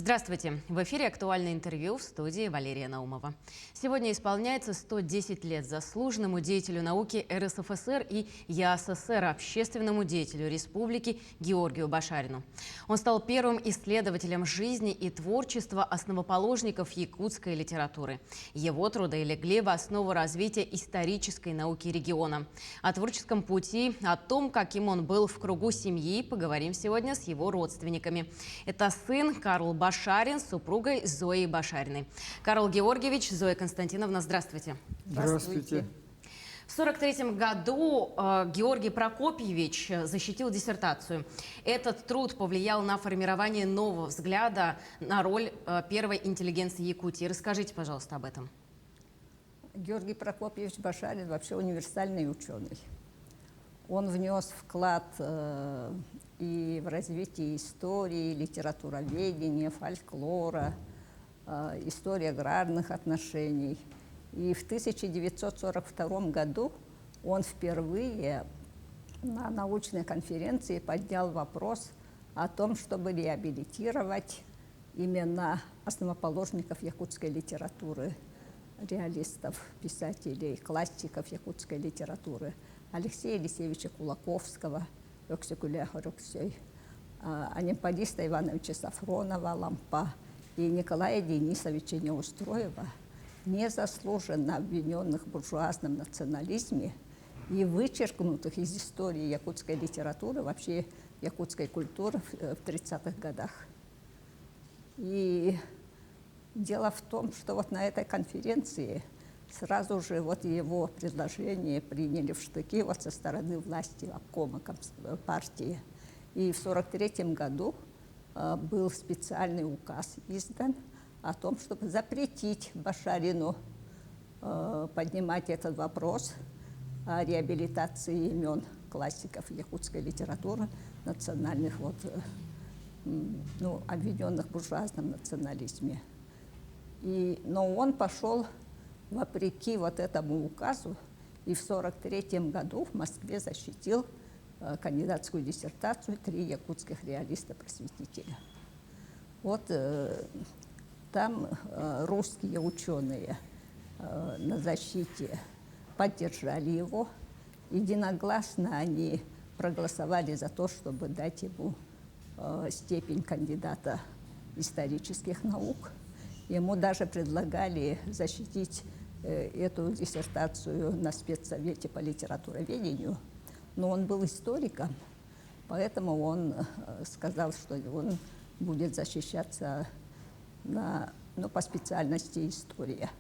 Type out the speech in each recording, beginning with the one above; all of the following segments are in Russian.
Здравствуйте! В эфире «Актуальное интервью», в студии Валерия Наумова. Сегодня исполняется 110 лет заслуженному деятелю науки РСФСР и ЯССР, общественному деятелю республики Георгию Башарину. Он стал первым исследователем жизни и творчества основоположников якутской литературы. Его труды легли в основу развития исторической науки региона. О творческом пути, о том, каким он был в кругу семьи, поговорим сегодня с его родственниками. Это сын Карл Башарин с супругой Зоей Башариной. Карл Георгиевич, Зоя Константиновна, здравствуйте. Здравствуйте. В 1943 году Георгий Прокопьевич защитил диссертацию. Этот труд повлиял на формирование нового взгляда на роль первой интеллигенции Якутии. Расскажите, пожалуйста, об этом. Георгий Прокопьевич Башарин вообще универсальный ученый. Он внес вклад и в развитие истории, литературоведения, фольклора, истории аграрных отношений. И в 1942 году он впервые на научной конференции поднял вопрос о том, чтобы реабилитировать именно основоположников якутской литературы, реалистов, писателей, классиков якутской литературы Алексея Елисеевича Кулаковского, Анимпадиста Ивановича Сафронова, Лампа и Николая Денисовича Неустроева, незаслуженно обвиненных в буржуазном национализме и вычеркнутых из истории якутской литературы, вообще якутской культуры в 30-х годах. И дело в том, что вот на этой конференции сразу же вот его предложение приняли в штыки вот со стороны власти обкома партии. И в 1943 году был специальный указ издан о том, чтобы запретить Башарину поднимать этот вопрос о реабилитации имен классиков якутской литературы, национальных, обвиненных в буржуазном национализме. Но он пошел вопреки вот этому указу и в 1943 году в Москве защитил кандидатскую диссертацию «Три якутских реалиста-просветителя». Вот там русские ученые на защите поддержали его. Единогласно они проголосовали за то, чтобы дать ему степень кандидата исторических наук. Ему даже предлагали защитить эту диссертацию на спецсовете по литературоведению, но он был историком, поэтому он сказал, что он будет защищаться по специальности история.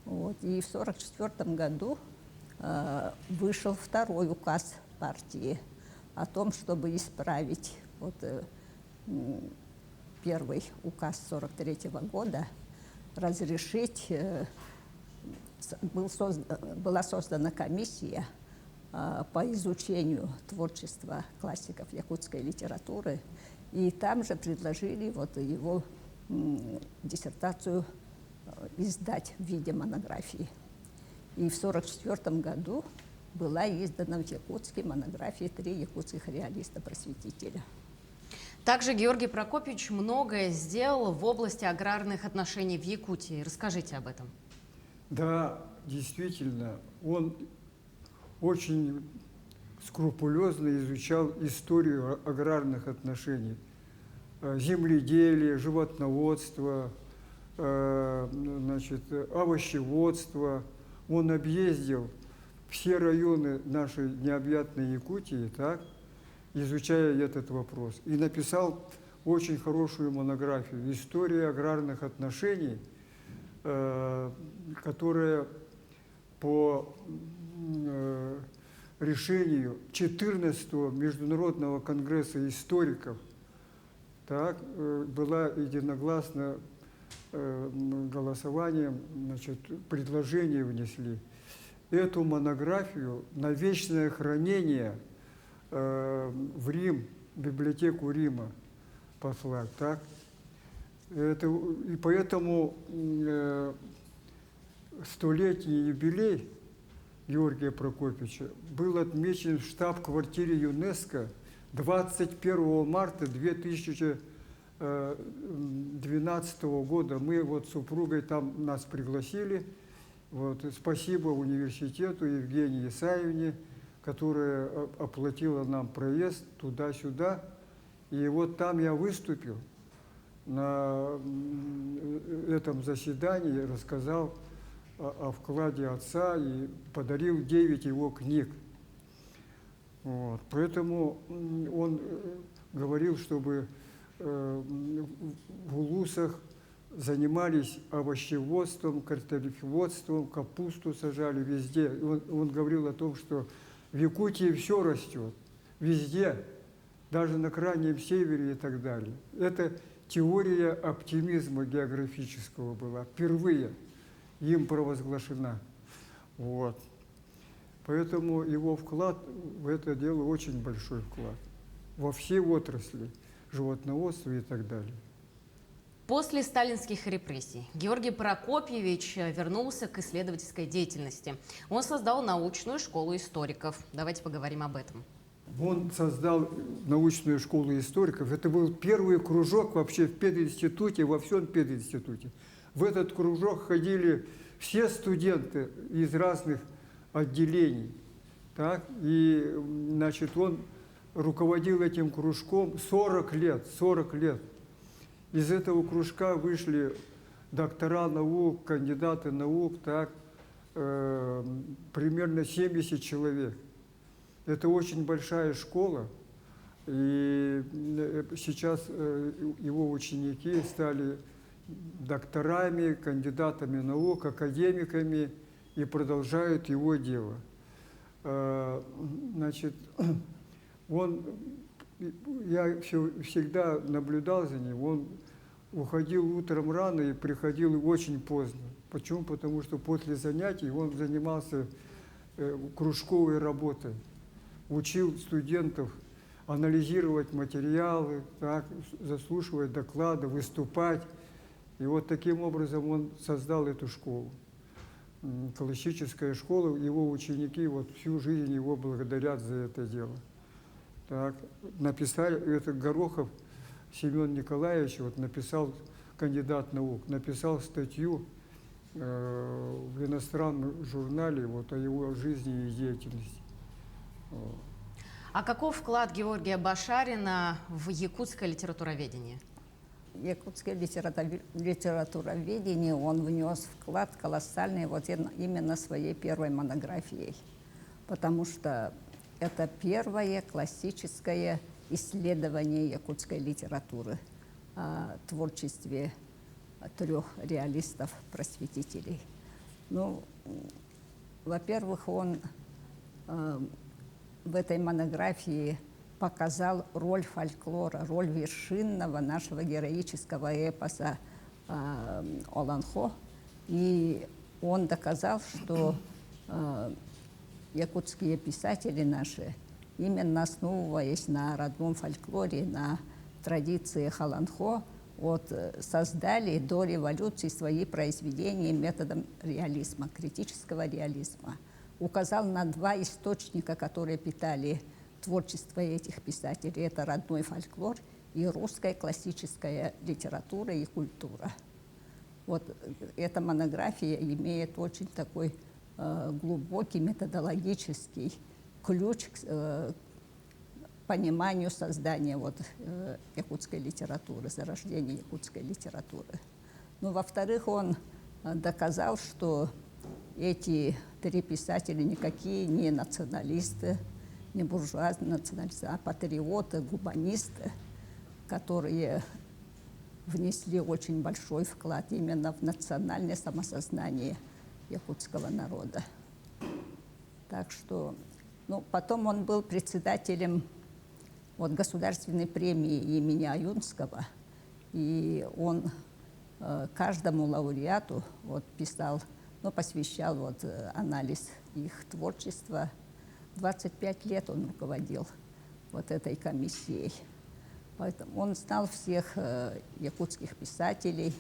И в 1944 году вышел второй указ партии о том, чтобы исправить первый указ 1943 года, разрешить, была создана комиссия по изучению творчества классиков якутской литературы, и там же предложили его диссертацию издать в виде монографии. И в 1944 году была издана в Якутске монография «Три якутских реалиста-просветителя». Также Георгий Прокопьевич многое сделал в области аграрных отношений в Якутии. Расскажите об этом. Да, действительно, он очень скрупулезно изучал историю аграрных отношений. Земледелие, животноводство, овощеводство. Он объездил все районы нашей необъятной Якутии, изучая этот вопрос. И написал очень хорошую монографию «История аграрных отношений», которая по решению 14-го Международного конгресса историков была единогласно голосованием, предложение внесли. Эту монографию на вечное хранение в Рим, в библиотеку Рима послать, и поэтому столетний юбилей Георгия Прокопьевича был отмечен в штаб-квартире ЮНЕСКО 21 марта 2000 2012 года мы вот с супругой там нас пригласили. Вот, и спасибо университету Евгении Исаевне, которая оплатила нам проезд туда-сюда. И вот там я выступил на этом заседании, рассказал о вкладе отца и подарил 9 его книг. Вот. Поэтому он говорил, чтобы в улусах занимались овощеводством, картофелеводством, капусту сажали везде. Он говорил о том, что в Якутии все растет, везде, даже на Крайнем Севере и так далее. Это теория оптимизма географического была, впервые им провозглашена. Вот. Поэтому его вклад в это дело очень большой вклад. Во все отрасли, животноводство и так далее. После сталинских репрессий Георгий Прокопьевич вернулся к исследовательской деятельности. Он создал научную школу историков. Давайте поговорим об этом. Он создал научную школу историков. Это был первый кружок вообще в пединституте, во всем пединституте. В этот кружок ходили все студенты из разных отделений. Так? И, значит, он руководил этим кружком 40 лет. Из этого кружка вышли доктора наук, кандидаты наук, так, примерно 70 человек. Это очень большая школа, и сейчас его ученики стали докторами, кандидатами наук, академиками и продолжают его дело. Значит, я всегда наблюдал за ним, он уходил утром рано и приходил очень поздно. Почему? Потому что после занятий он занимался кружковой работой, учил студентов анализировать материалы, так, заслушивать доклады, выступать. И вот таким образом он создал эту школу. Классическая школа, его ученики вот всю жизнь его благодарят за это дело. Так, написали, это Горохов Семен Николаевич, вот написал, кандидат наук, написал статью в иностранном журнале вот, о его жизни и деятельности. А каков вклад Георгия Башарина в якутское литературоведение? Якутское литературоведение он внес вклад колоссальный вот именно своей первой монографией, потому что это первое классическое исследование якутской литературы о творчестве 3 реалистов-просветителей. Ну, во-первых, он в этой монографии показал роль фольклора, роль вершинного нашего героического эпоса Оланхо. И он доказал, что якутские писатели наши, именно основываясь на родном фольклоре, на традиции Оланхо, вот, создали до революции свои произведения методом реализма, критического реализма. Указал на 2 источника, которые питали творчество этих писателей. Это родной фольклор и русская классическая литература и культура. Вот эта монография имеет очень такой глубокий методологический ключ к пониманию создания вот, якутской литературы, зарождения якутской литературы. Ну, во-вторых, он доказал, что эти 3 писателя никакие не националисты, не буржуазные националисты, а патриоты, гуманисты, которые внесли очень большой вклад именно в национальное самосознание якутского народа. Так что, ну, потом он был председателем вот, государственной премии имени Аюнского, и он каждому лауреату вот, писал, ну, посвящал вот, анализ их творчества. 25 лет он руководил вот этой комиссией. Поэтому он знал всех якутских писателей,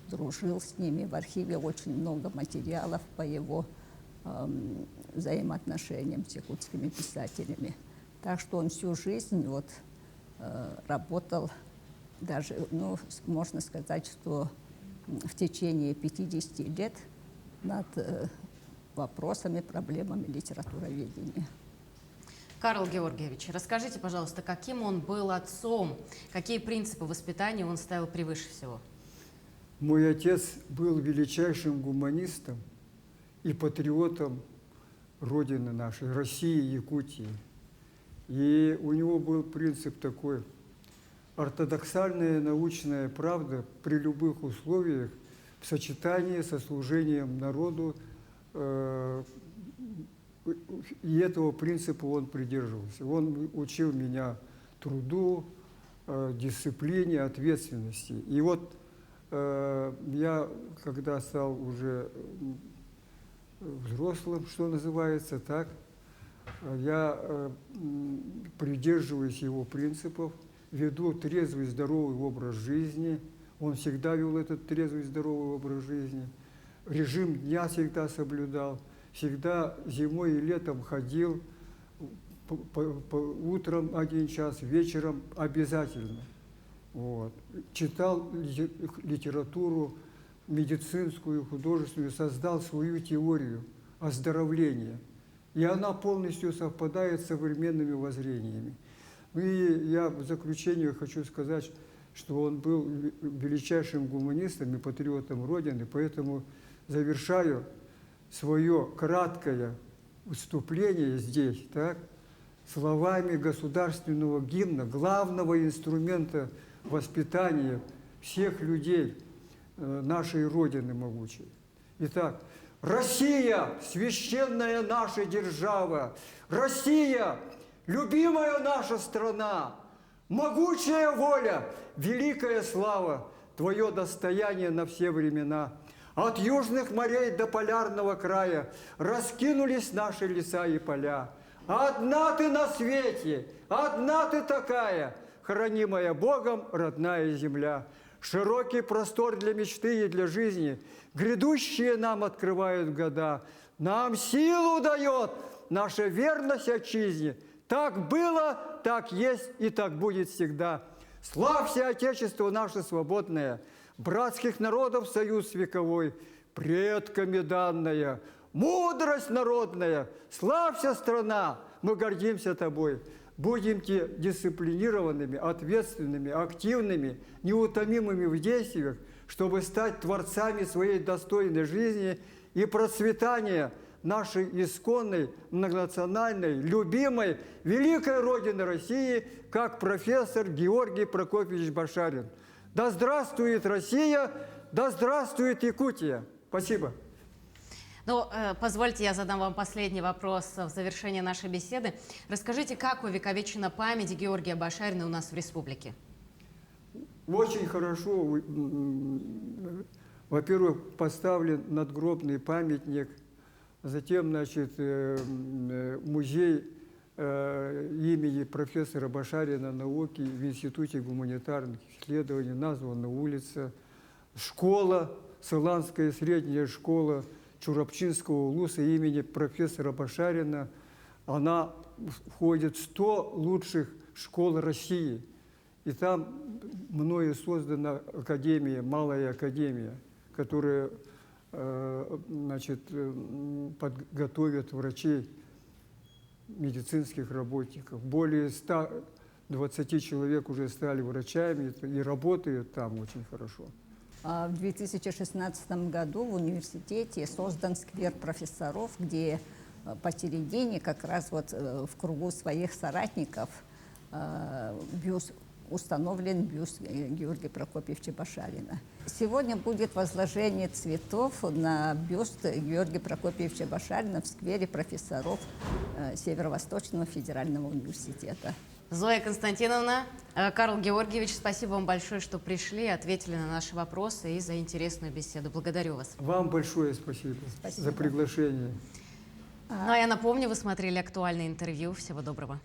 дружил с ними. В архиве очень много материалов по его взаимоотношениям с якутскими писателями. Так что он всю жизнь вот, работал даже, ну, можно сказать, что в течение 50 лет над вопросами, проблемами литературоведения. Карл Георгиевич, расскажите, пожалуйста, каким он был отцом, какие принципы воспитания он ставил превыше всего? Мой отец был величайшим гуманистом и патриотом Родины нашей, России, Якутии. И у него был принцип такой: ортодоксальная научная правда при любых условиях в сочетании со служением народу. И этого принципа он придерживался. Он учил меня труду, дисциплине, ответственности. И вот я, когда стал уже взрослым, что называется, так, я придерживаюсь его принципов, веду трезвый, здоровый образ жизни. Он всегда вел этот трезвый, здоровый образ жизни. Режим дня всегда соблюдал. Всегда зимой и летом ходил, утром 1 час, вечером обязательно. Вот. Читал литературу медицинскую, художественную, создал свою теорию оздоровления. И она полностью совпадает с современными воззрениями. Ну и я в заключение хочу сказать, что он был величайшим гуманистом и патриотом Родины, поэтому завершаю свое краткое выступление здесь, так, словами государственного гимна, главного инструмента воспитания всех людей нашей Родины могучей. Итак, Россия, священная наша держава, Россия, любимая наша страна, могучая воля, великая слава, твое достояние на все времена. От южных морей до полярного края раскинулись наши леса и поля. Одна ты на свете, одна ты такая, хранимая Богом родная земля. Широкий простор для мечты и для жизни, грядущие нам открывают года. Нам силу дает наша верность отчизне. Так было, так есть и так будет всегда. Славься, Отечество наше свободное, братских народов союз вековой, предками данная, мудрость народная, славься, страна, мы гордимся тобой. Будемте дисциплинированными, ответственными, активными, неутомимыми в действиях, чтобы стать творцами своей достойной жизни и процветания нашей исконной, многонациональной, любимой, великой Родины России, как профессор Георгий Прокопьевич Башарин. Да здравствует Россия, да здравствует Якутия! Спасибо. Ну, позвольте, я задам вам последний вопрос в завершении нашей беседы. Расскажите, как увековечена память Георгия Башарина у нас в республике? Очень хорошо. Во-первых, поставлен надгробный памятник, затем, значит, музей имени профессора Башарина науки в Институте гуманитарных исследований названа улица. Школа, Сыланская средняя школа Чурапчинского улуса имени профессора Башарина, она входит в 100 лучших школ России. И там мною создана академия, малая академия, которая, значит, подготовит врачей, медицинских работников. Более 120 человек уже стали врачами и работают там очень хорошо. В 2016 году в университете создан сквер профессоров, где посередине, как раз вот в кругу своих соратников, установлен бюст Георгия Прокопьевича Башарина. Сегодня будет возложение цветов на бюст Георгия Прокопьевича Башарина в сквере профессоров Северо-Восточного федерального университета. Зоя Константиновна, Карл Георгиевич, спасибо вам большое, что пришли, ответили на наши вопросы и за интересную беседу. Благодарю вас. Вам большое спасибо за приглашение. Ну а я напомню, вы смотрели актуальное интервью. Всего доброго.